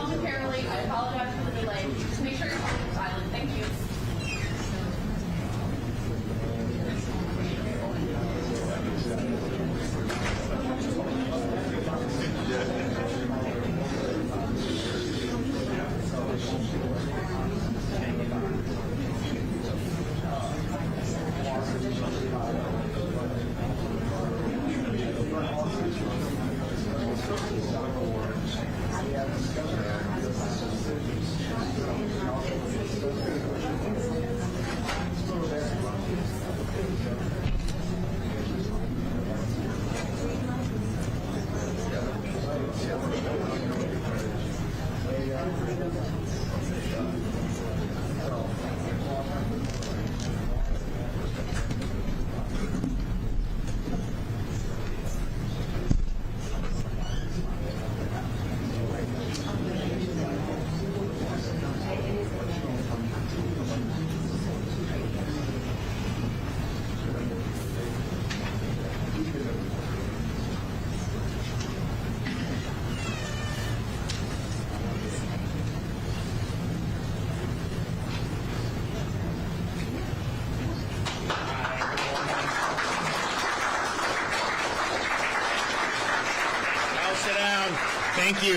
momentarily. I apologize for the delay. Just make sure you're silent. Thank you.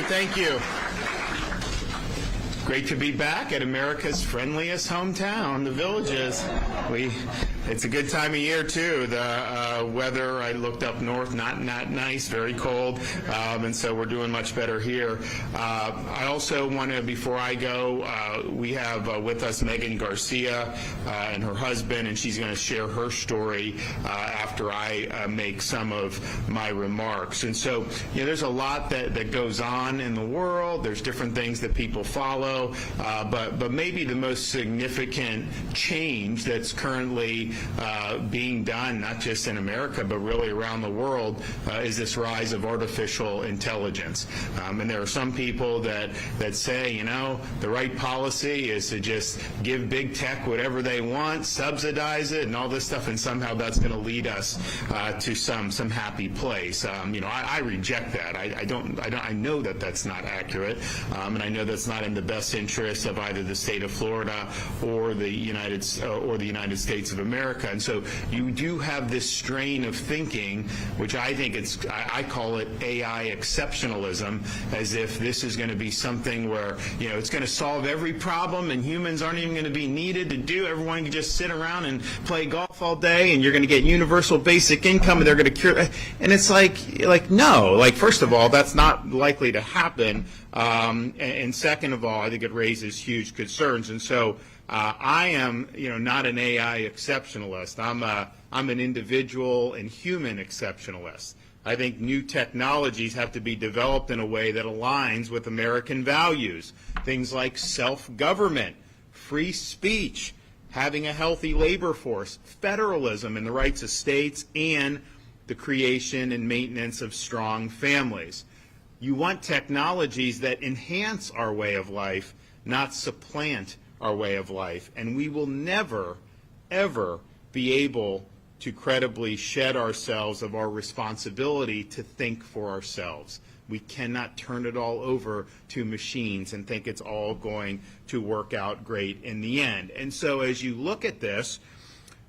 Thank you. Great to be back at America's friendliest hometown, the Villages. It's a good time of year, too. The weather, I looked up north, not nice, very cold, and so we're doing much better here. I also want to, before I go, we have with us Megan Garcia and her husband, and she's going to share her story after I make some of my remarks. And so, there's a lot that goes on in the world. There's different things that people follow, but maybe the most significant change that's currently being done, not just in America, but really around the world, is this rise of artificial intelligence. And there are some people that say, the right policy is to just give big tech whatever they want, subsidize it, and all this stuff, and somehow that's going to lead us to some happy place. I reject that. I know that that's not accurate, and I know that's not in the best interest of either the state of Florida or the United States of America. And so you do have this strain of thinking, which I think I call it AI exceptionalism, as if this is going to be something where, it's going to solve every problem and humans aren't even going to be needed to do. Everyone can just sit around and play golf all day and you're going to get universal basic income and they're going to cure. And it's no, first of all, that's not likely to happen. And second of all, I think it raises huge concerns. And so I am, not an AI exceptionalist. I'm an individual and human exceptionalist. I think new technologies have to be developed in a way that aligns with American values. Things like self-government, free speech, having a healthy labor force, federalism and the rights of states, and the creation and maintenance of strong families. You want technologies that enhance our way of life, not supplant our way of life. And we will never, ever be able to credibly shed ourselves of our responsibility to think for ourselves. We cannot turn it all over to machines and think it's all going to work out great in the end. And so as you look at this,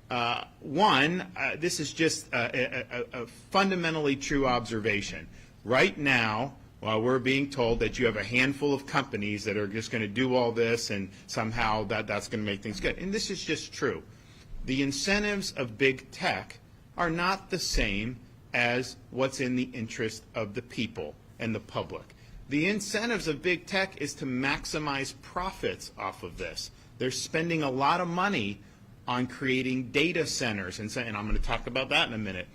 this is just a fundamentally true observation. Right now, we're being told that you have a handful of companies that are just going to do all this and somehow that's going to make things good. And this is just true. The incentives of big tech are not the same as what's in the interest of the people and the public. The incentives of big tech is to maximize profits off of this. They're spending a lot of money on creating data centers, and I'm going to talk about that in a minute.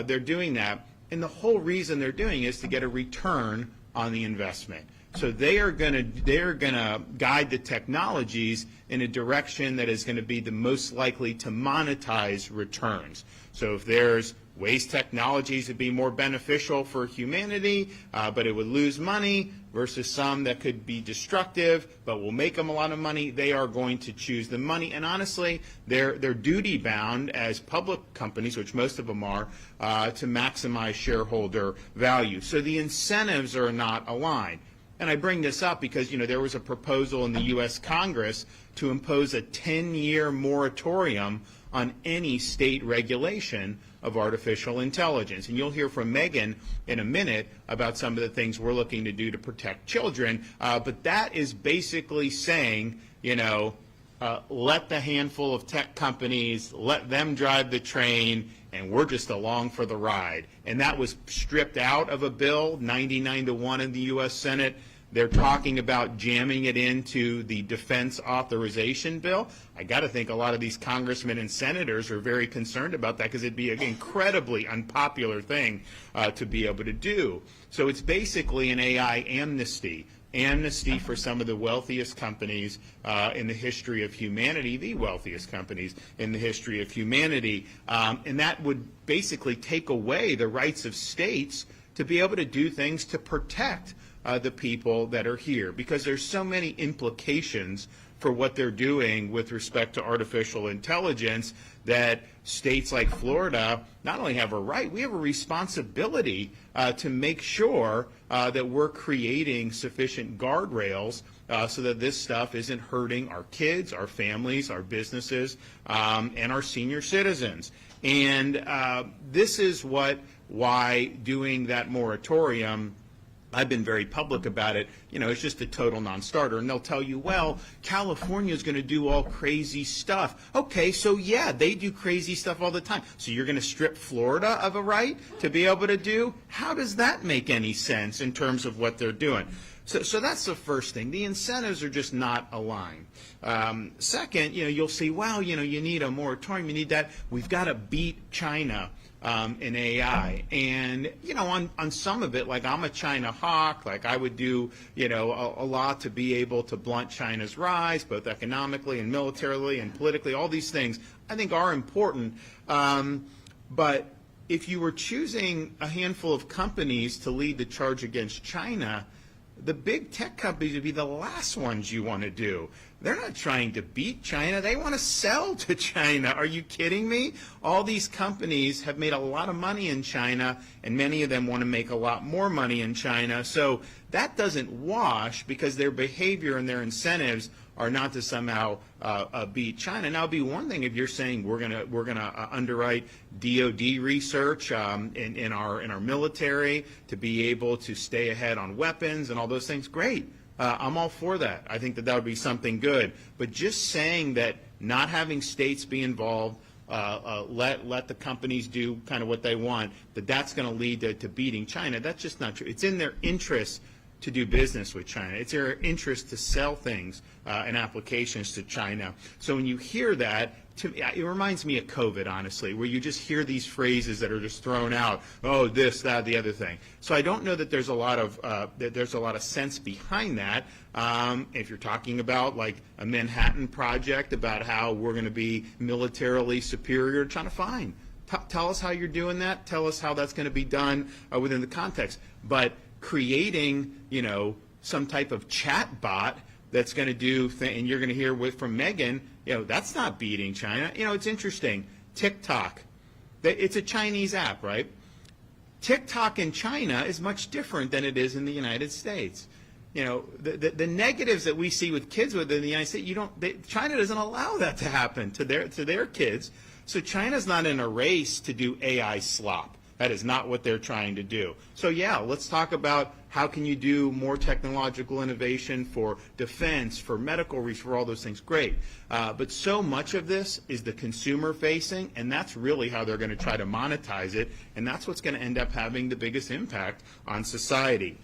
They're doing that, and the whole reason they're doing it is to get a return on the investment. So they're going to guide the technologies in a direction that is going to be the most likely to monetize returns. So if there's waste technologies would be more beneficial for humanity, but it would lose money, versus some that could be destructive but will make them a lot of money, they are going to choose the money. And honestly, they're duty bound as public companies, which most of them are, to maximize shareholder value. So the incentives are not aligned. And I bring this up because, there was a proposal in the U.S. Congress to impose a 10-year moratorium on any state regulation of artificial intelligence. And you'll hear from Megan in a minute about some of the things we're looking to do to protect children. But that is basically saying, let the handful of tech companies, let them drive the train, and we're just along for the ride. And that was stripped out of a bill, 99-1 in the U.S. Senate. They're talking about jamming it into the defense authorization bill. I got to think a lot of these congressmen and senators are very concerned about that because it'd be an incredibly unpopular thing to be able to do. So it's basically an AI amnesty for some of the wealthiest companies in the history of humanity, the wealthiest companies in the history of humanity. And that would basically take away the rights of states to be able to do things to protect the people that are here, because there's so many implications for what they're doing with respect to artificial intelligence that states like Florida not only have a right, we have a responsibility to make sure that we're creating sufficient guardrails so that this stuff isn't hurting our kids, our families, our businesses, and our senior citizens. And this is why doing that moratorium, I've been very public about it, it's just a total non-starter. And they'll tell you, well, California is going to do all crazy stuff. Okay, so yeah, they do crazy stuff all the time. So you're going to strip Florida of a right to be able to do? How does that make any sense in terms of what they're doing? So that's the first thing. The incentives are just not aligned. Second, you'll see, well, you need a moratorium, you need that. We've got to beat China in AI. And, on some of it, like I'm a China hawk, like I would do, a lot to be able to blunt China's rise, both economically and militarily and politically. All these things I think are important. But if you were choosing a handful of companies to lead the charge against China, the big tech companies would be the last ones you want to do. They're not trying to beat China. They want to sell to China. Are you kidding me? All these companies have made a lot of money in China, and many of them want to make a lot more money in China. So that doesn't wash because their behavior and their incentives are not to somehow beat China. Now, it'd be one thing if you're saying we're gonna underwrite DoD research in our military to be able to stay ahead on weapons and all those things. Great, I'm all for that. I think that would be something good. But just saying that not having states be involved, let the companies do kind of what they want, that's going to lead to beating China. That's just not true. It's in their interest to do business with China. It's their interest to sell things and applications to China. So when you hear that, it reminds me of COVID, honestly, where you just hear these phrases that are just thrown out. Oh, this, that, the other thing. So I don't know that there's a lot of sense behind that. If you're talking about like a Manhattan Project about how we're going to be militarily superior to China, fine. Tell us how you're doing that. Tell us how that's going to be done within the context. But creating, some type of chat bot that's going to do, and you're going to hear from Megan, that's not beating China. It's interesting. TikTok, it's a Chinese app, right? TikTok in China is much different than it is in the United States. The negatives that we see with kids within the United States, China doesn't allow that to happen to their kids. So China's not in a race to do AI slop. That is not what they're trying to do. So yeah, let's talk about how can you do more technological innovation for defense, for medical research, for all those things. Great. But so much of this is the consumer facing, and that's really how they're going to try to monetize it, and that's what's going to end up having the biggest impact on society.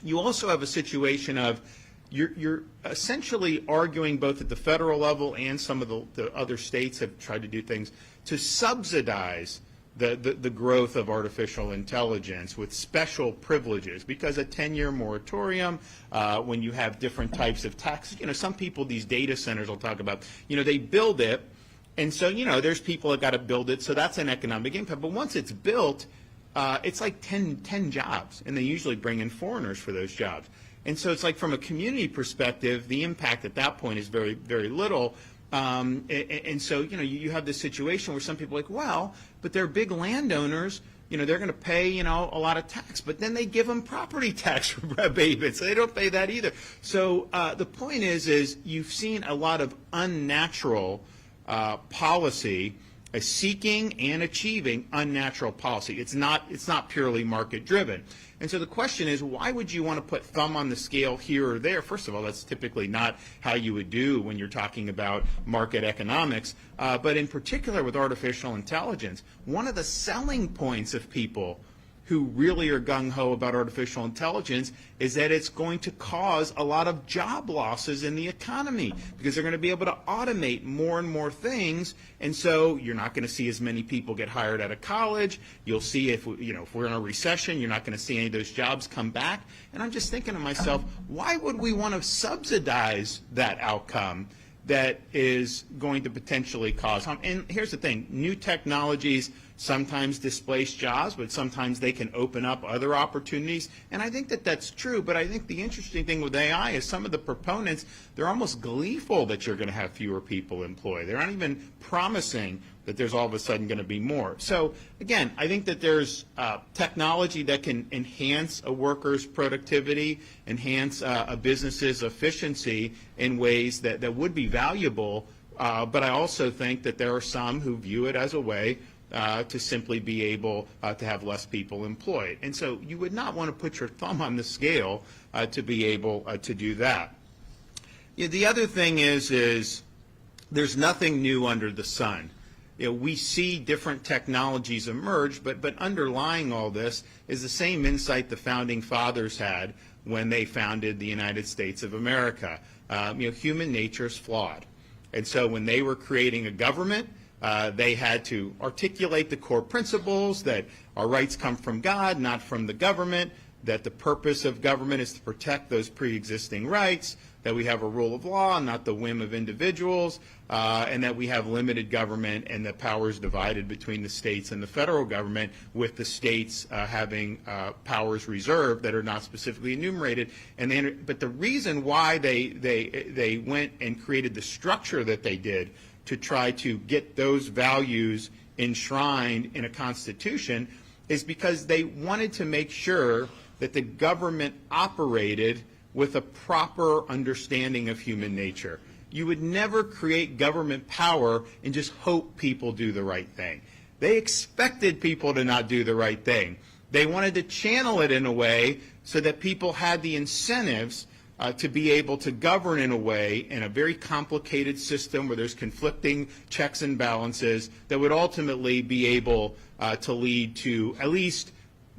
You also have a situation of you're essentially arguing both at the federal level and some of the other states have tried to do things to subsidize the growth of artificial intelligence with special privileges, because a 10-year moratorium, when you have different types of tax, some people, these data centers will talk about, they build it, and so, there's people that got to build it, so that's an economic impact. But once it's built, it's like 10 jobs, and they usually bring in foreigners for those jobs. And so it's like from a community perspective, the impact at that point is very, very little. And so, you have this situation where some people are like, well, but they're big landowners, they're going to pay, a lot of tax, but then they give them property tax rebate, so they don't pay that either. So the point is you've seen a lot of unnatural policy, seeking and achieving unnatural policy. It's not purely market driven. And so the question is, why would you want to put thumb on the scale here or there? First of all, that's typically not how you would do when you're talking about market economics. But in particular with artificial intelligence, one of the selling points of people who really are gung-ho about artificial intelligence is that it's going to cause a lot of job losses in the economy because they're going to be able to automate more and more things, and so you're not going to see as many people get hired out of college. You'll see if we're in a recession, you're not going to see any of those jobs come back. And I'm just thinking to myself, why would we want to subsidize that outcome that is going to potentially cause harm? And here's the thing, new technologies sometimes displace jobs, but sometimes they can open up other opportunities. And I think that that's true, but I think the interesting thing with AI is some of the proponents, they're almost gleeful that you're going to have fewer people employed. They're not even promising that there's all of a sudden going to be more. So again, I think that there's technology that can enhance a worker's productivity, enhance a business's efficiency in ways that would be valuable, but I also think that there are some who view it as a way to simply be able to have less people employed. And so you would not want to put your thumb on the scale to be able to do that. The other thing is there's nothing new under the sun. We see different technologies emerge, but underlying all this is the same insight the founding fathers had when they founded the United States of America. Human nature is flawed. And so when they were creating a government, they had to articulate the core principles that our rights come from God, not from the government, that the purpose of government is to protect those pre-existing rights, that we have a rule of law, not the whim of individuals, and that we have limited government and the powers divided between the states and the federal government, with the states having powers reserved that are not specifically enumerated. But the reason why they went and created the structure that they did to try to get those values enshrined in a constitution is because they wanted to make sure that the government operated with a proper understanding of human nature. You would never create government power and just hope people do the right thing. They expected people to not do the right thing. They wanted to channel it in a way so that people had the incentives to be able to govern in a way in a very complicated system where there's conflicting checks and balances that would ultimately be able to lead to at least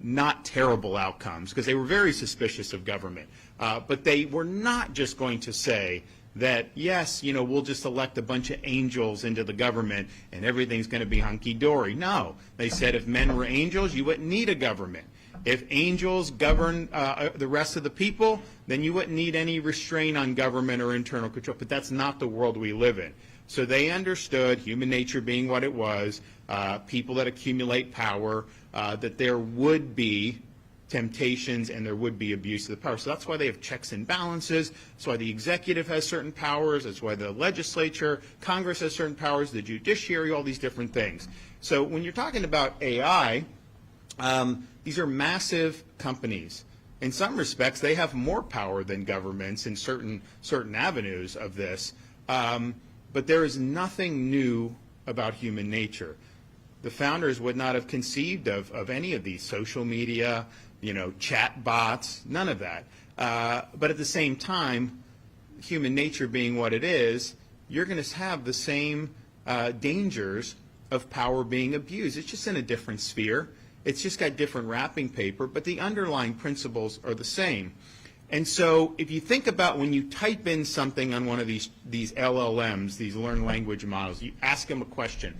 not terrible outcomes, because they were very suspicious of government. But they were not just going to say that, yes, we'll just elect a bunch of angels into the government and everything's going to be hunky-dory. No, they said if men were angels, you wouldn't need a government. If angels govern the rest of the people, then you wouldn't need any restraint on government or internal control. But that's not the world we live in. So they understood, human nature being what it was, people that accumulate power, that there would be temptations and there would be abuse of the power. So that's why they have checks and balances. That's why the executive has certain powers. That's why the legislature, Congress has certain powers, the judiciary, all these different things. So when you're talking about AI, these are massive companies. In some respects, they have more power than governments in certain avenues of this. But there is nothing new about human nature. The founders would not have conceived of any of these social media, chat bots, none of that. But at the same time, human nature being what it is, you're going to have the same dangers of power being abused. It's just in a different sphere. It's just got different wrapping paper, but the underlying principles are the same. And so if you think about when you type in something on one of these LLMs, these learned language models, you ask them a question.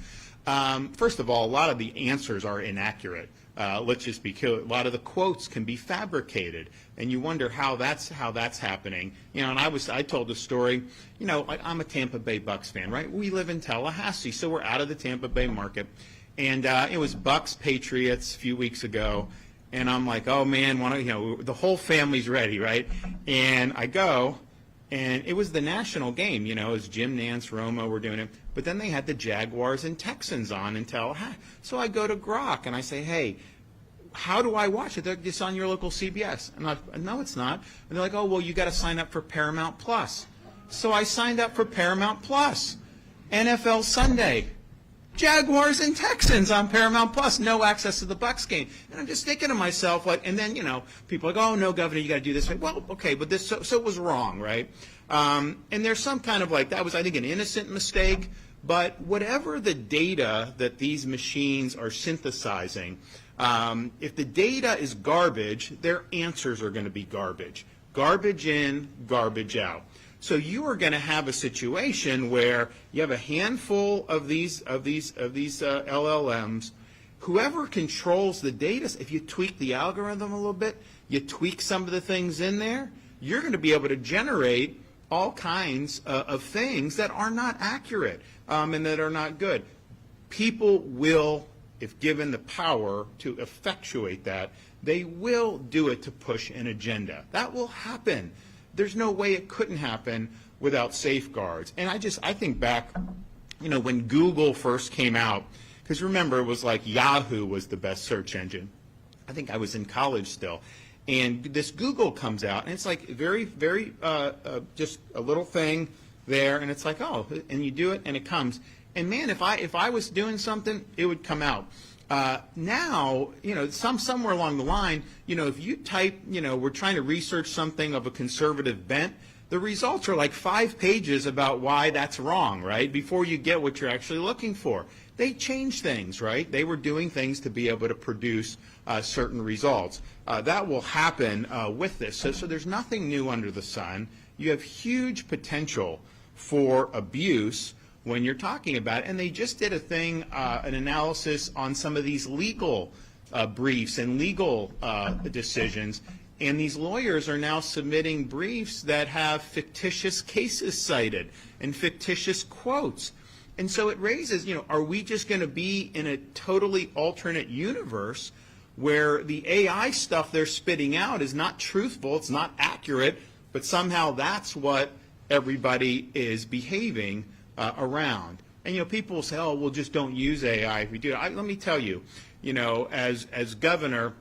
First of all, a lot of the answers are inaccurate. Let's just be clear. A lot of the quotes can be fabricated, and you wonder how that's happening. And I told the story. I'm a Tampa Bay Bucks fan, right? We live in Tallahassee, so we're out of the Tampa Bay market. And it was Bucks Patriots a few weeks ago, and I'm like, oh man, the whole family's ready, right? And I go, and it was the national game, it was Jim Nantz, Romo were doing it, but then they had the Jaguars and Texans on in Tallahassee. So I go to Grok and I say, hey, how do I watch it? It's on your local CBS. And I'm like, no, it's not. And they're like, oh, well, you got to sign up for Paramount Plus. So I signed up for Paramount Plus. NFL Sunday. Jaguars and Texans on Paramount Plus, no access to the Bucs game. And I'm just thinking to myself, like, and then, people are like, oh, no, Governor, you got to do this. Well, okay, but this, so it was wrong, right? And there's some kind of like, that was, I think, an innocent mistake. But whatever the data that these machines are synthesizing, if the data is garbage, their answers are going to be garbage. Garbage in, garbage out. So you are going to have a situation where you have a handful of these LLMs. Whoever controls the data, if you tweak the algorithm a little bit, you tweak some of the things in there, you're going to be able to generate all kinds of things that are not accurate and that are not good. People will, if given the power to effectuate that, they will do it to push an agenda. That will happen. There's no way it couldn't happen without safeguards. And I think back, when Google first came out, because remember, it was like Yahoo was the best search engine. I think I was in college still. And this Google comes out, and it's like very, very, just a little thing there, and it's like, oh, and you do it, and it comes. And man, if I was doing something, it would come out. Now, somewhere along the line, if you type, we're trying to research something of a conservative bent, the results are like 5 pages about why that's wrong, right? Before you get what you're actually looking for. They changed things, right? They were doing things to be able to produce certain results. That will happen with this. So there's nothing new under the sun. You have huge potential for abuse when you're talking about it. And they just did a thing, an analysis on some of these legal briefs and legal decisions. And these lawyers are now submitting briefs that have fictitious cases cited and fictitious quotes. And so it raises, are we just going to be in a totally alternate universe where the AI stuff they're spitting out is not truthful, it's not accurate, but somehow that's what everybody is behaving around. And people will say, oh, well, just don't use AI if we do it. Let me tell you, as governor,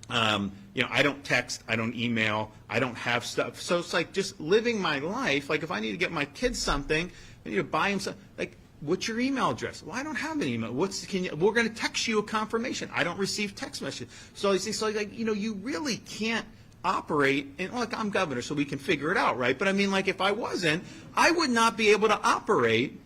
I don't text, I don't email, I don't have stuff. So it's like just living my life. Like if I need to get my kids something, I need to buy them something. Like, what's your email address? Well, I don't have an email. We're going to text you a confirmation. I don't receive text messages. So these things, you really can't operate. And look, I'm governor, so we can figure it out, right? But I mean, like, if I wasn't, I would not be able to operate,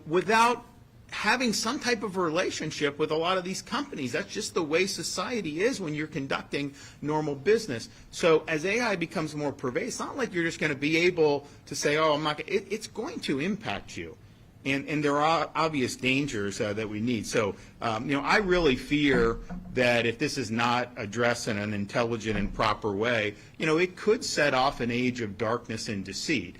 without having some type of relationship with a lot of these companies. That's just the way society is when you're conducting normal business. So as AI becomes more pervasive, it's not like you're just going to be able to say, oh, I'm not going to. It's going to impact you. And there are obvious dangers that we need. So, I really fear that if this is not addressed in an intelligent and proper way, it could set off an age of darkness and deceit.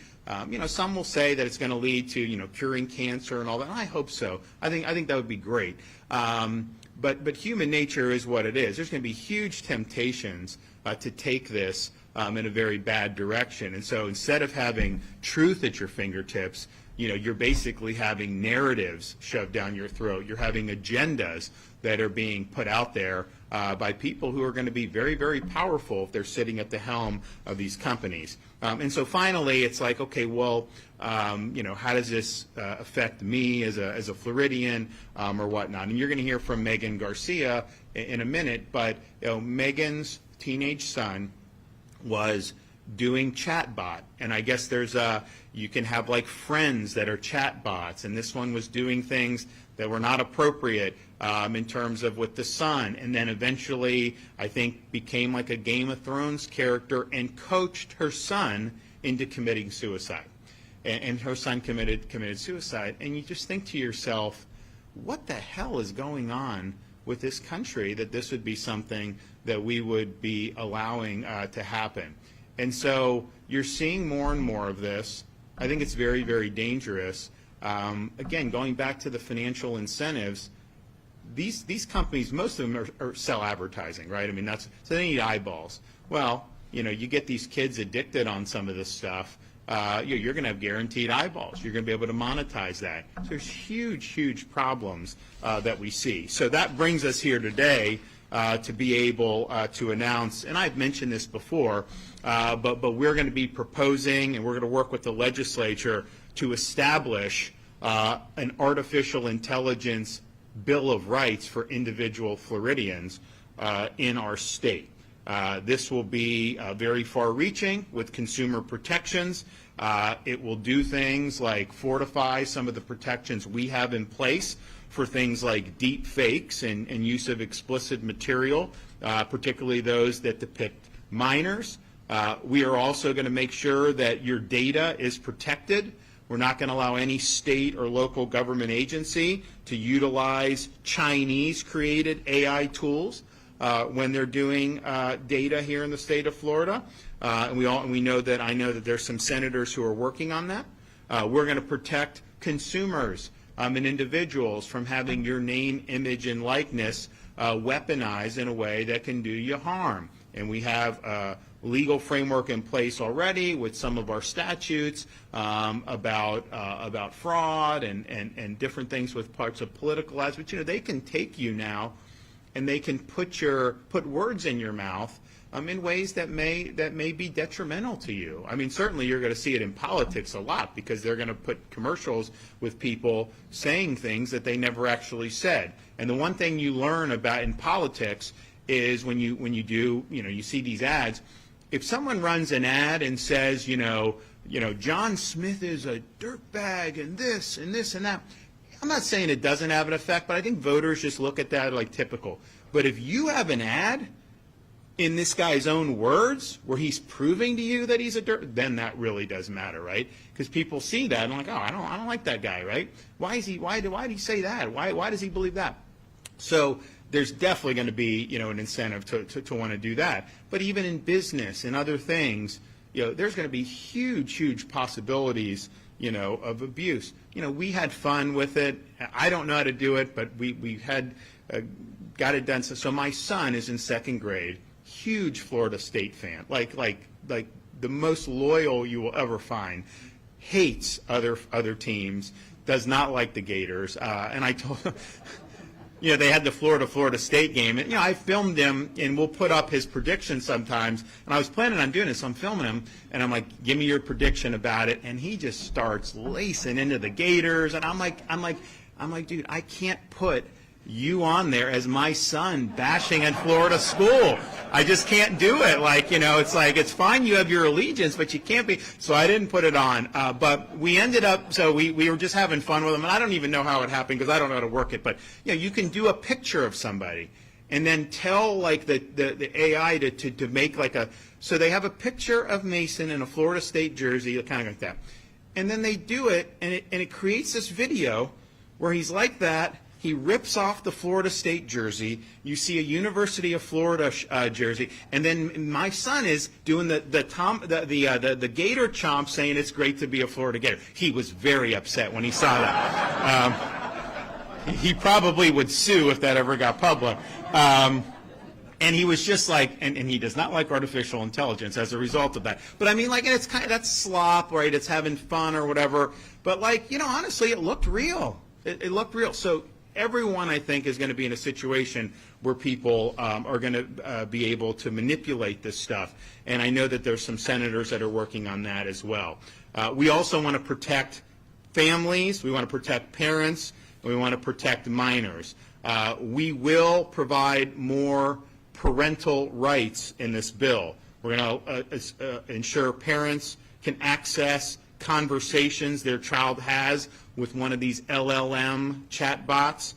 Some will say that it's going to lead to, curing cancer and all that. I hope so. I think that would be great. But human nature is what it is. There's going to be huge temptations to take this in a very bad direction. And so instead of having truth at your fingertips, you're basically having narratives shoved down your throat. You're having agendas that are being put out there by people who are going to be very, very powerful if they're sitting at the helm of these companies. And so finally, it's like, okay, well, how does this affect me as a Floridian or whatnot? And you're going to hear from Megan Garcia in a minute, but Megan's teenage son was doing chatbot, and I guess there's you can have like friends that are chatbots, and this one was doing things that were not appropriate in terms of with the son, and then eventually I think became like a Game of Thrones character and coached her son into committing suicide, and her son committed suicide. And you just think to yourself, what the hell is going on with this country that this would be something that we would be allowing to happen? And so you're seeing more and more of this. I think it's very, very dangerous. Again, going back to the financial incentives, these companies, most of them are sell advertising, right? I mean, so they need eyeballs. Well, you get these kids addicted on some of this stuff. You're going to have guaranteed eyeballs. You're going to be able to monetize that. So there's huge, huge problems that we see. So that brings us here today to be able to announce, and I've mentioned this before, but we're going to be proposing, and we're going to work with the legislature to establish an artificial intelligence Bill of Rights for individual Floridians in our state. This will be very far-reaching with consumer protections. It will do things like fortify some of the protections we have in place for things like deep fakes and use of explicit material, particularly those that depict minors. We are also going to make sure that your data is protected. We're not going to allow any state or local government agency to utilize Chinese-created AI tools when they're doing data here in the state of Florida. And we know that I know that there's some senators who are working on that. We're going to protect consumers and individuals from having your name, image, and likeness weaponized in a way that can do you harm. And we have a legal framework in place already with some of our statutes about fraud and different things with parts of political ads. But they can take you now, and they can put words in your mouth in ways that may be detrimental to you. I mean, certainly you're going to see it in politics a lot because they're going to put commercials with people saying things that they never actually said. And the one thing you learn about in politics is when you see these ads, if someone runs an ad and says, John Smith is a dirtbag and this and this and that, I'm not saying it doesn't have an effect, but I think voters just look at that like typical. But if you have an ad in this guy's own words where he's proving to you that he's a dirt, then that really does matter, right? Because people see that and like, oh, I don't like that guy, right? Why did he say that? Why does he believe that? So there's definitely going to be, an incentive to want to do that. But even in business and other things, there's going to be huge possibilities, of abuse. We had fun with it. I don't know how to do it, but we had got it done. So my son is in second grade, huge Florida State fan, like the most loyal you will ever find, hates other teams, does not like the Gators, and I told him, they had the Florida State game, and I filmed him, and we'll put up his predictions sometimes. And I was planning on doing this, so I'm filming him, and I'm like, "Give me your prediction about it." And he just starts lacing into the Gators, and I'm like, dude, I can't put you on there as my son bashing at Florida school. I just can't do it. It's like, it's fine you have your allegiance, but you can't be. So I didn't put it on. But we ended up, so we were just having fun with them. And I don't even know how it happened because I don't know how to work it. But, you can do a picture of somebody and then tell the AI to make so they have a picture of Mason in a Florida State jersey, kind of like that. And then they do it, and it creates this video where he's like that. He rips off the Florida State jersey. You see a University of Florida jersey, and then my son is doing the Gator chomp, saying it's great to be a Florida Gator. He was very upset when he saw that. He probably would sue if that ever got public. And he was just like, and he does not like artificial intelligence as a result of that. But I mean, and it's kind of that's slop, right? It's having fun or whatever. But honestly, it looked real. It looked real. So everyone, I think, is going to be in a situation where people are going to be able to manipulate this stuff. And I know that there's some senators that are working on that as well. We also want to protect families. We want to protect parents. And we want to protect minors. We will provide more parental rights in this bill. We're going to ensure parents can access conversations their child has with one of these LLM chatbots.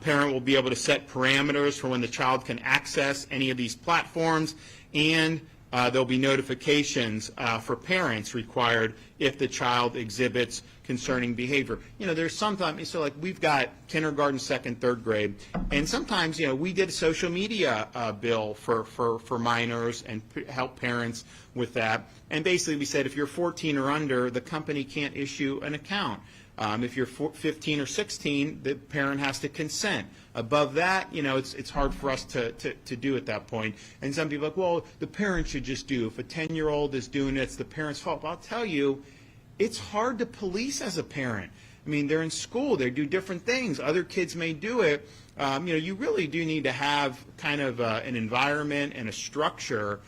Parent will be able to set parameters for when the child can access any of these platforms, and there'll be notifications for parents required if the child exhibits concerning behavior. There's sometimes, so we've got kindergarten, second, third grade, and sometimes, we did a social media bill for minors and help parents with that. And basically we said if you're 14 or under, the company can't issue an account. If you're 15 or 16, the parent has to consent. Above that, it's hard for us to do at that point. And some people are like, well, the parent should just do. If a 10-year-old is doing it, it's the parent's fault. But I'll tell you, it's hard to police as a parent. I mean, they're in school. They do different things. Other kids may do it. you really do need to have kind of an environment and a structure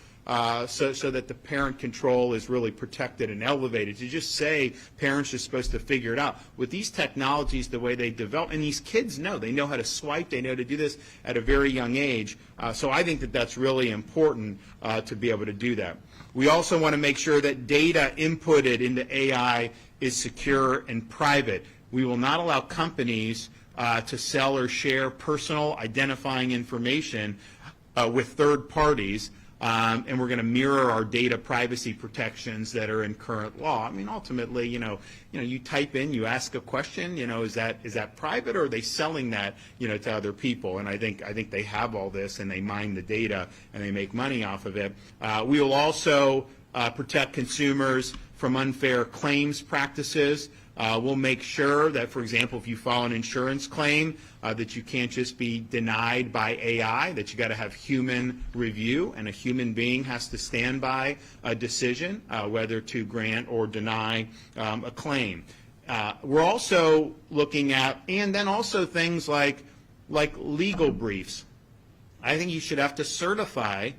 so that the parent control is really protected and elevated. To just say parents are supposed to figure it out. With these technologies, the way they develop, and these kids know, they know how to swipe, they know how to do this at a very young age. So I think that that's really important to be able to do that. We also want to make sure that data inputted into AI is secure and private. We will not allow companies to sell or share personal identifying information with third parties, and we're going to mirror our data privacy protections that are in current law. I mean, ultimately, you type in, you ask a question, is that private, or are they selling that, to other people? And I think they have all this, and they mine the data, and they make money off of it. We will also protect consumers from unfair claims practices. We'll make sure that, for example, if you file an insurance claim, that you can't just be denied by AI, that you got to have human review, and a human being has to stand by a decision whether to grant or deny a claim. We're also looking at, and then also things like legal briefs. I think you should have to certify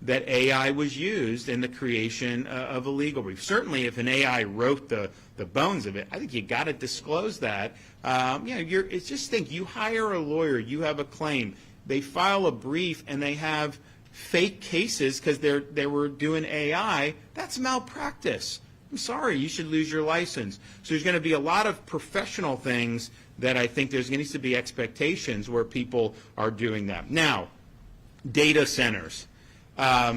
that AI was used in the creation of a legal brief. Certainly, if an AI wrote the bones of it, I think you got to disclose that. It's just think, you hire a lawyer, you have a claim, they file a brief, and they have fake cases because they were doing AI. That's malpractice. I'm sorry, you should lose your license. So there's going to be a lot of professional things that I think there's going to be expectations where people are doing that. Now, data centers. How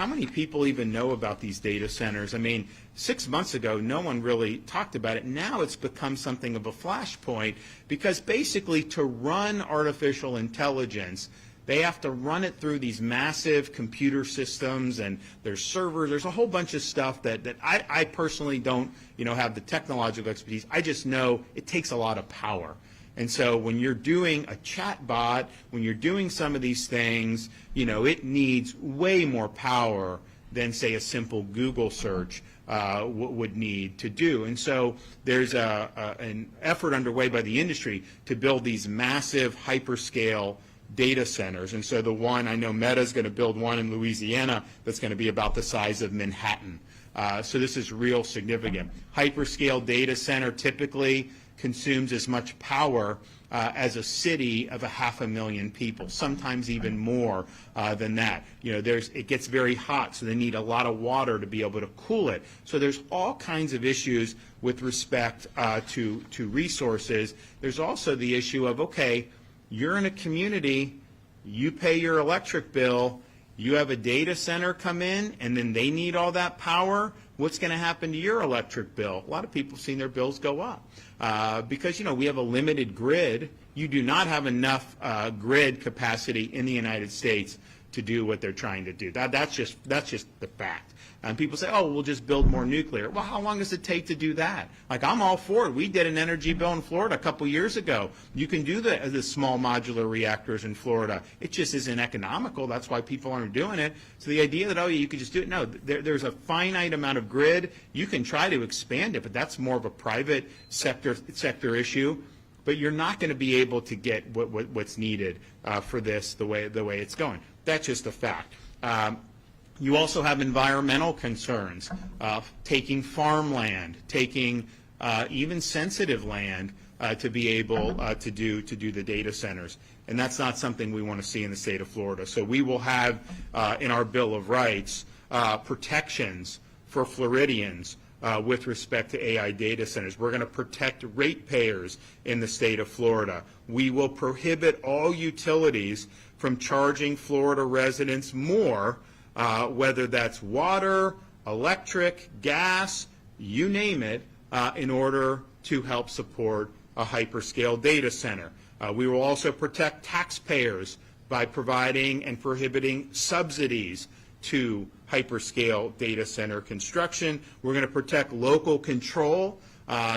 many people even know about these data centers? I mean, 6 months ago, no one really talked about it. Now it's become something of a flashpoint because basically to run artificial intelligence, they have to run it through these massive computer systems, and there's servers. There's a whole bunch of stuff that I personally don't, have the technological expertise. I just know it takes a lot of power. And so when you're doing a chat bot, when you're doing some of these things, it needs way more power than, say, a simple Google search would need to do. And so there's an effort underway by the industry to build these massive hyperscale data centers. And so the one, I know Meta's going to build one in Louisiana that's going to be about the size of Manhattan. So this is real significant. Hyperscale data center typically consumes as much power as a city of 500,000 people, sometimes even more than that. It gets very hot, so they need a lot of water to be able to cool it. So there's all kinds of issues with respect to resources. There's also the issue of, okay, you're in a community, you pay your electric bill, you have a data center come in, and then they need all that power. What's going to happen to your electric bill? A lot of people have seen their bills go up because, we have a limited grid. You do not have enough grid capacity in the United States to do what they're trying to do. That's just the fact. And people say, oh, we'll just build more nuclear. Well, how long does it take to do that? Like, I'm all for it. We did an energy bill in Florida a couple years ago. You can do the small modular reactors in Florida. It just isn't economical. That's why people aren't doing it. So the idea that, oh, you could just do it, no, there's a finite amount of grid. You can try to expand it, but that's more of a private sector issue. But you're not going to be able to get what's needed for this the way it's going. That's just a fact. You also have environmental concerns, taking farmland, taking even sensitive land to be able to do the data centers. And that's not something we want to see in the state of Florida. So we will have in our Bill of Rights protections for Floridians with respect to AI data centers. We're going to protect ratepayers in the state of Florida. We will prohibit all utilities from charging Florida residents more, whether that's water, electric, gas, you name it, in order to help support a hyperscale data center. We will also protect taxpayers by providing and prohibiting subsidies to hyperscale data center construction. We're going to protect local control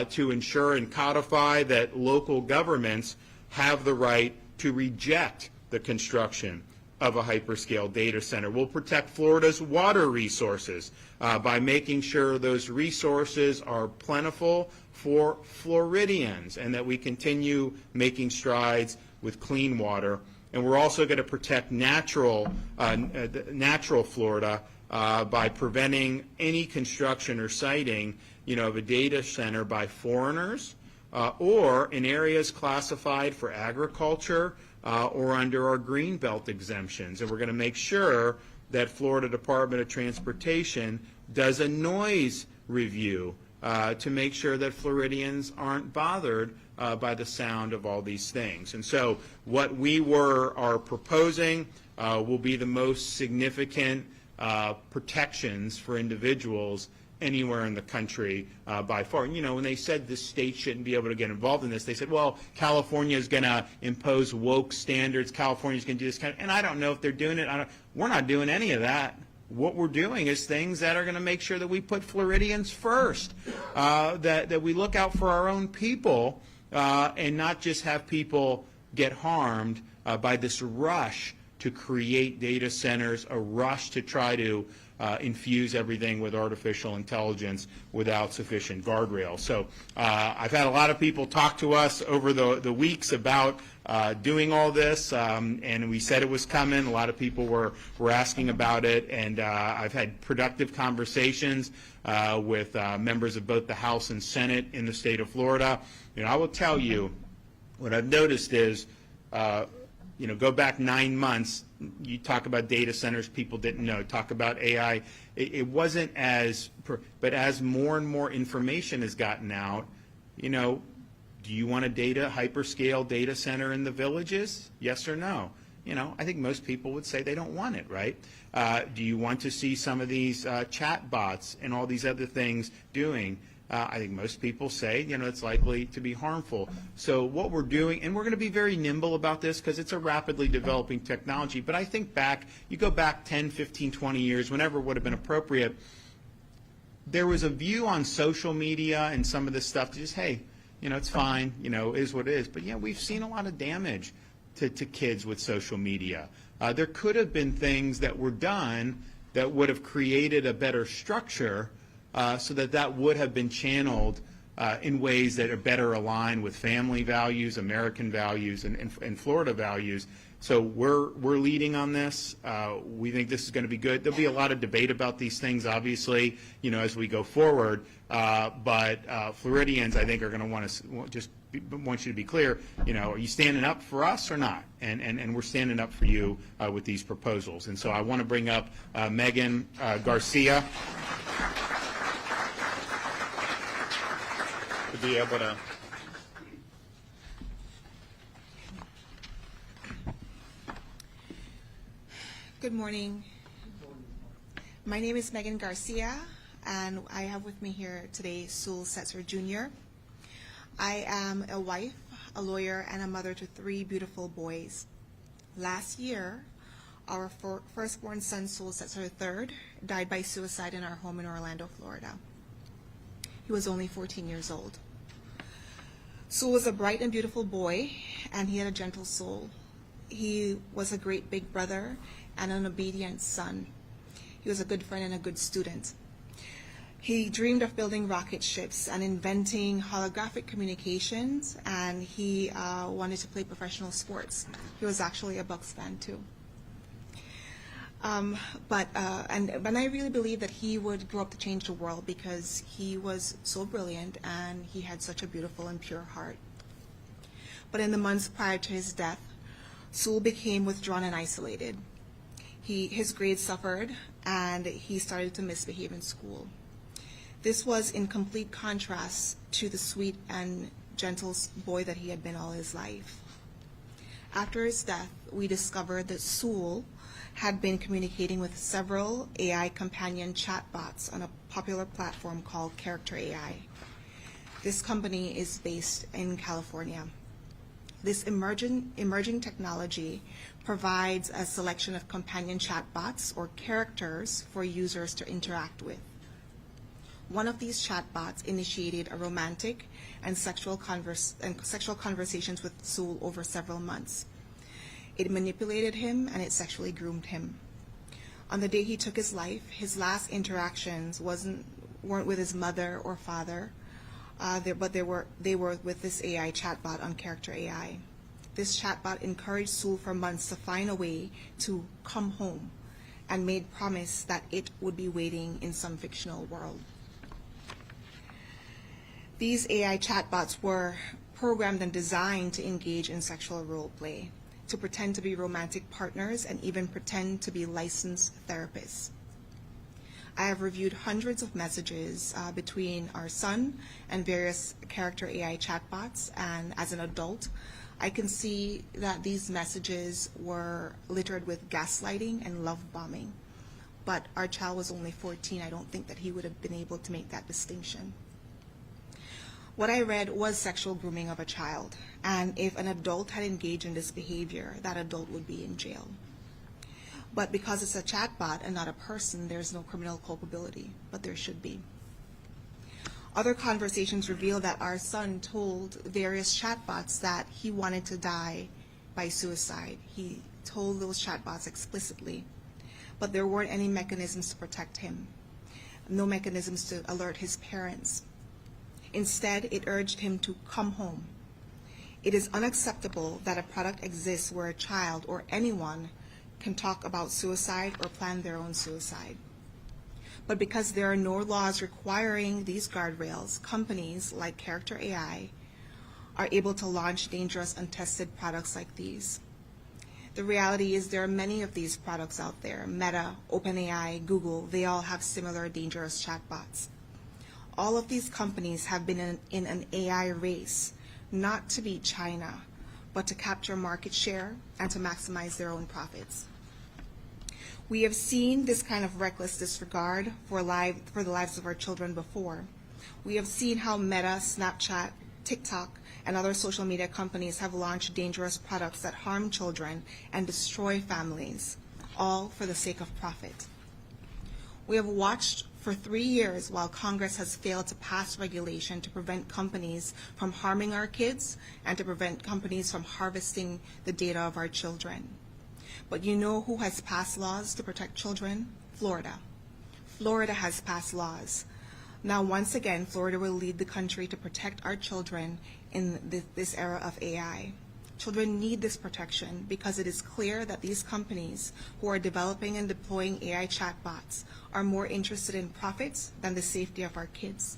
to ensure and codify that local governments have the right to reject the construction of a hyperscale data center. We'll protect Florida's water resources by making sure those resources are plentiful for Floridians and that we continue making strides with clean water. And we're also going to protect natural Florida by preventing any construction or siting, of a data center by foreigners or in areas classified for agriculture or under our Greenbelt exemptions. And we're going to make sure that Florida Department of Transportation does a noise review to make sure that Floridians aren't bothered by the sound of all these things. And so what we are proposing will be the most significant protections for individuals anywhere in the country by far. When they said the state shouldn't be able to get involved in this, they said, well, California is going to impose woke standards, California is going to do this and I don't know if they're doing it. We're not doing any of that. What we're doing is things that are going to make sure that we put Floridians first, that we look out for our own people and not just have people get harmed by this rush to create data centers, a rush to try to infuse everything with artificial intelligence without sufficient guardrails. So I've had a lot of people talk to us over the weeks about doing all this, and we said it was coming. A lot of people were asking about it, and I've had productive conversations with members of both the House and Senate in the state of Florida. I will tell you, what I've noticed is, go back 9 months, you talk about data centers, people didn't know. Talk about AI. It wasn't but as more and more information has gotten out, do you want a hyperscale data center in the villages? Yes or no? I think most people would say they don't want it, right? Do you want to see some of these chat bots and all these other things doing? I think most people say, it's likely to be harmful. So what we're doing, and we're going to be very nimble about this because it's a rapidly developing technology, but I think you go back 10, 15, 20 years, whenever it would have been appropriate, there was a view on social media and some of this stuff to just, hey, it's fine, it is what it is. But yeah, we've seen a lot of damage to kids with social media. There could have been things that were done that would have created a better structure so that would have been channeled in ways that are better aligned with family values, American values, and Florida values. So we're leading on this. We think this is going to be good. There'll be a lot of debate about these things, obviously, as we go forward. But Floridians, I think, are going to want you to be clear. Are you standing up for us or not? And we're standing up for you with these proposals. And so I want to bring up Megan Garcia. To be able to. Good morning. My name is Megan Garcia, and I have with me here today Sewell Setzer Jr. I am a wife, a lawyer, and a mother to 3 beautiful boys. Last year, our firstborn son, Sewell Setzer III, died by suicide in our home in Orlando, Florida. He was only 14 years old. Sewell was a bright and beautiful boy, and he had a gentle soul. He was a great big brother and an obedient son. He was a good friend and a good student. He dreamed of building rocket ships and inventing holographic communications, and he wanted to play professional sports. He was actually a Bucks fan too. But I really believe that he would grow up to change the world because he was so brilliant and he had such a beautiful and pure heart. But in the months prior to his death, Sewell became withdrawn and isolated. His grades suffered and he started to misbehave in school. This was in complete contrast to the sweet and gentle boy that he had been all his life. After his death, we discovered that Sewell had been communicating with several AI companion chatbots on a popular platform called Character AI. This company is based in California. This emerging technology provides a selection of companion chatbots or characters for users to interact with. One of these chatbots initiated a romantic and sexual conversations with Sewell over several months. It manipulated him and it sexually groomed him. On the day he took his life, his last interactions weren't with his mother or father, but they were with this AI chatbot on Character AI. This chatbot encouraged Sewell for months to find a way to come home and made promise that it would be waiting in some fictional world. These AI chatbots were programmed and designed to engage in sexual role play, to pretend to be romantic partners, and even pretend to be licensed therapists. I have reviewed hundreds of messages between our son and various Character AI chatbots, and as an adult, I can see that these messages were littered with gaslighting and love bombing. But our child was only 14. I don't think that he would have been able to make that distinction. What I read was sexual grooming of a child, and if an adult had engaged in this behavior, that adult would be in jail. But because it's a chatbot and not a person, there's no criminal culpability, but there should be. Other conversations reveal that our son told various chatbots that he wanted to die by suicide. He told those chatbots explicitly, but there weren't any mechanisms to protect him, no mechanisms to alert his parents. Instead, it urged him to come home. It is unacceptable that a product exists where a child or anyone can talk about suicide or plan their own suicide. But because there are no laws requiring these guardrails, companies like Character AI are able to launch dangerous, untested products like these. The reality is there are many of these products out there. Meta, OpenAI, Google, they all have similar dangerous chatbots. All of these companies have been in an AI race, not to beat China, but to capture market share and to maximize their own profits. We have seen this kind of reckless disregard for the lives of our children before. We have seen how Meta, Snapchat, TikTok, and other social media companies have launched dangerous products that harm children and destroy families, all for the sake of profit. We have watched for 3 years while Congress has failed to pass regulation to prevent companies from harming our kids and to prevent companies from harvesting the data of our children. But you know who has passed laws to protect children? Florida. Florida has passed laws. Now, once again, Florida will lead the country to protect our children in this era of AI. Children need this protection because it is clear that these companies who are developing and deploying AI chatbots are more interested in profits than the safety of our kids.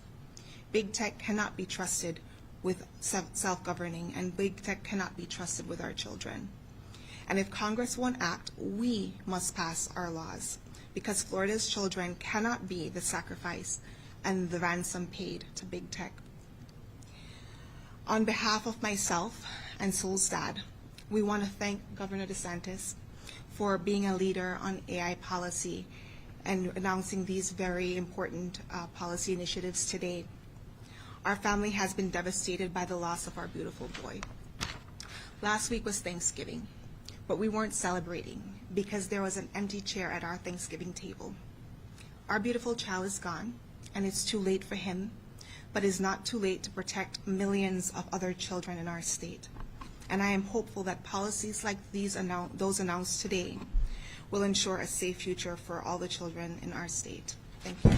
Big tech cannot be trusted with self-governing, and big tech cannot be trusted with our children. And if Congress won't act, we must pass our laws, because Florida's children cannot be the sacrifice and the ransom paid to big tech. On behalf of myself and Sewell's dad, we want to thank Governor DeSantis for being a leader on AI policy and announcing these very important policy initiatives today. Our family has been devastated by the loss of our beautiful boy. Last week was Thanksgiving, but we weren't celebrating because there was an empty chair at our Thanksgiving table. Our beautiful child is gone, and it's too late for him, but it's not too late to protect millions of other children in our state. And I am hopeful that policies like those announced today will ensure a safe future for all the children in our state. Thank you.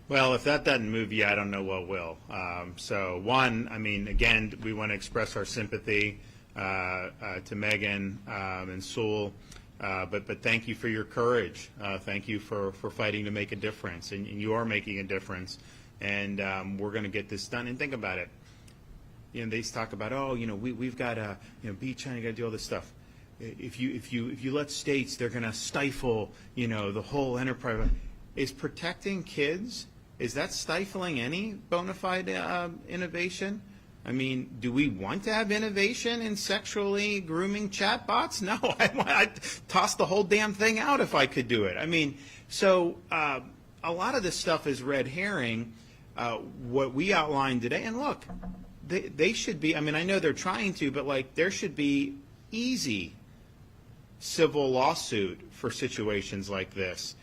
Well, if that doesn't move you, I don't know what will. So one, I mean, again, we want to express our sympathy to Megan and Sewell, but thank you for your courage. Thank you for fighting to make a difference, and you are making a difference, and we're going to get this done. And think about it. You know, they talk about, oh, you know, we've got to, you know, beat China, got to do all this stuff. If you let states, they're going to stifle, you know, the whole enterprise. Is protecting kids, is that stifling any bona fide innovation? I mean, do we want to have innovation in sexually grooming chatbots? No, I'd toss the whole damn thing out if I could do it. I mean, so a lot of this stuff is red herring, what we outlined today. And look, they should be, I mean, I know they're trying to, but like there should be easy civil lawsuit for situations like this.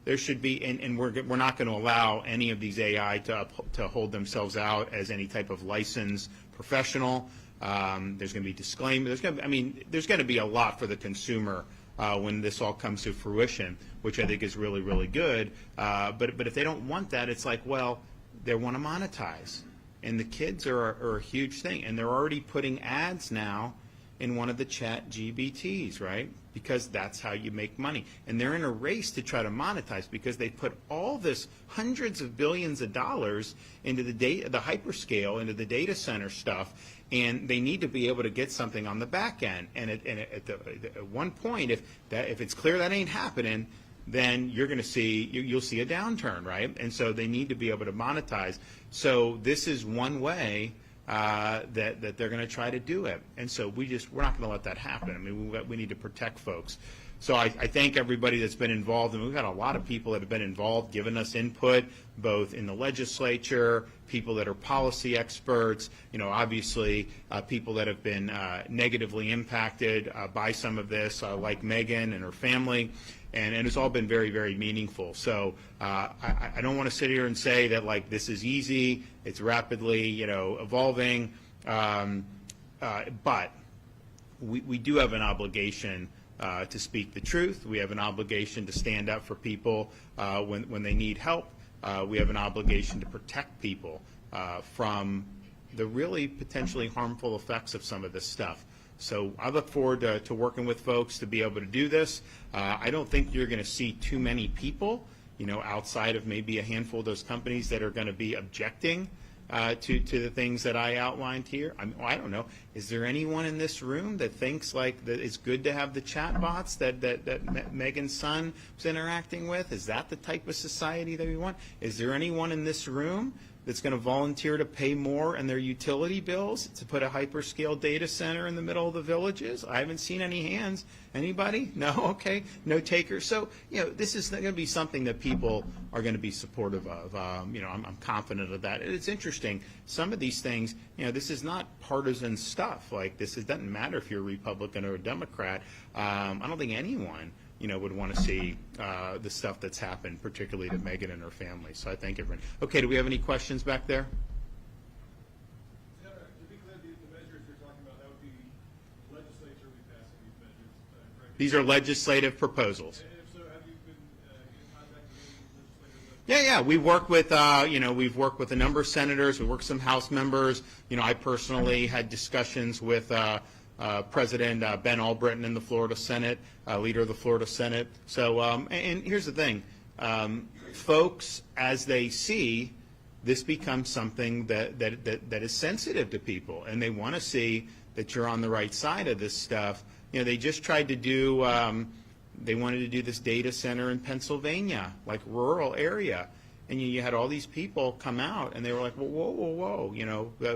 there should be, and we're not going to allow any of these AI to hold themselves out as any type of licensed professional. There's going to be disclaimers. There's going to be a lot for the consumer when this all comes to fruition, which I think is really, really good. But if they don't want that, it's like, well, they want to monetize. And the kids are a huge thing. And they're already putting ads now in one of the chat GBTs, right? Because that's how you make money. And they're in a race to try to monetize because they put all this hundreds of billions of dollars into the hyperscale, into the data center stuff, and they need to be able to get something on the back end. And at one point, if it's clear that ain't happening, then you're going to see, you'll see a downturn, right? And so they need to be able to monetize. So this is one way that they're going to try to do it. And so we're not going to let that happen. I mean, we need to protect folks. So I thank everybody that's been involved, and we've got a lot of people that have been involved, giving us input, both in the legislature, people that are policy experts, obviously people that have been negatively impacted by some of this, like Megan and her family. And it's all been very, very meaningful. So I don't want to sit here and say that like this is easy. It's rapidly, evolving. But we do have an obligation to speak the truth. We have an obligation to stand up for people when they need help. We have an obligation to protect people from the really potentially harmful effects of some of this stuff. So I look forward to working with folks to be able to do this. I don't think you're going to see too many people, outside of maybe a handful of those companies that are going to be objecting to the things that I outlined here. I don't know. Is there anyone in this room that thinks like that it's good to have the chat bots that Megan's son was interacting with? Is that the type of society that we want? Is there anyone in this room that's going to volunteer to pay more in their utility bills to put a hyperscale data center in the middle of the villages? I haven't seen any hands. Anybody? No? Okay. No takers. So, this is going to be something that people are going to be supportive of. I'm confident of that. It's interesting. Some of these things, this is not partisan stuff. Like this, it doesn't matter if you're a Republican or a Democrat. I don't think anyone would want to see the stuff that's happened, particularly to Megan and her family. So I thank everyone. Okay, do we have any questions back there? To be clear, the measures you're talking about, that would be the legislature would be passing these measures, correct? These are legislative proposals. And if so, have you been in contact with any legislators? Yeah. We work with, we've worked with a number of senators. We worked with some House members. I personally had discussions with President Ben Albritton in the Florida Senate, leader of the Florida Senate. So, and here's the thing, folks, as they see, this becomes something that is sensitive to people, and they want to see that you're on the right side of this stuff. They just tried to do, they wanted to do this data center in Pennsylvania, like rural area. And you had all these people come out, and they were like, well, whoa,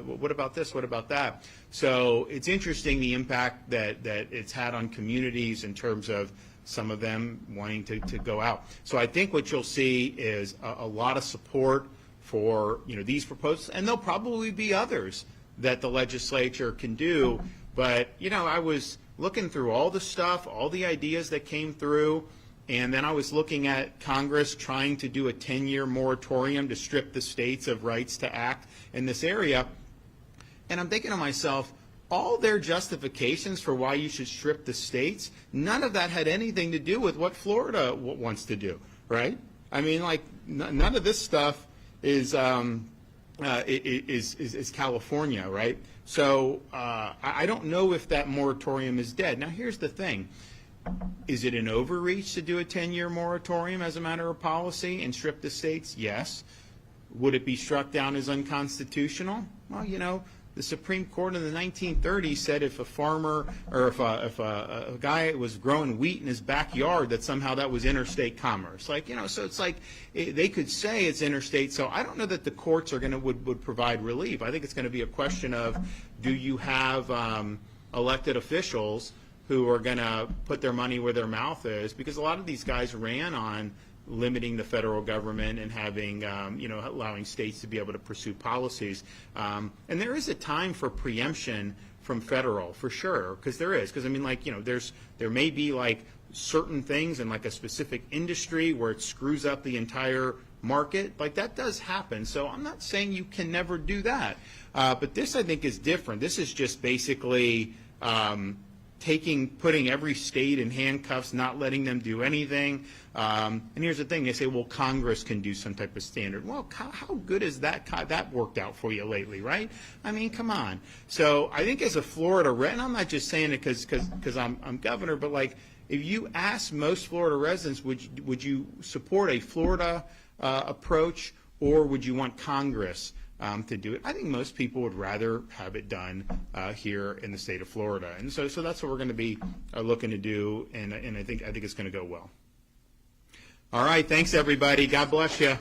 what about this? What about that? So it's interesting the impact that it's had on communities in terms of some of them wanting to go out. So I think what you'll see is a lot of support for these proposals, and there'll probably be others that the legislature can do. But I was looking through all the stuff, all the ideas that came through. And then I was looking at Congress trying to do a 10-year moratorium to strip the states of rights to act in this area. And I'm thinking to myself, all their justifications for why you should strip the states, none of that had anything to do with what Florida wants to do, right? I mean, like, none of this stuff is California, right? So I don't know if that moratorium is dead. Now, here's the thing. Is it an overreach to do a 10-year moratorium as a matter of policy and strip the states? Yes. Would it be struck down as unconstitutional? Well, the Supreme Court in the 1930s said if a farmer or if a guy was growing wheat in his backyard, that somehow that was interstate commerce. So it's like they could say it's interstate. So I don't know that the courts are would provide relief. I think it's going to be a question of, do you have elected officials who are going to put their money where their mouth is, because a lot of these guys ran on limiting the federal government and having, allowing states to be able to pursue policies. And there is a time for preemption from federal, for sure, because there is. Because, I mean, like, you know, there may be, like, certain things in, like, a specific industry where it screws up the entire market. Like, that does happen. So I'm not saying you can never do that. But this, I think, is different. This is just basically putting every state in handcuffs, not letting them do anything. And here's the thing: they say, well, Congress can do some type of standard. Well, how good has that worked out for you lately, right? I mean, come on. So I think as a Florida resident, I'm not just saying it because I'm governor, but like if you ask most Florida residents, would you support a Florida approach, or would you want Congress to do it? I think most people would rather have it done here in the state of Florida, and so that's what we're going to be looking to do, and I think it's going to go well. All right, thanks everybody. God bless you.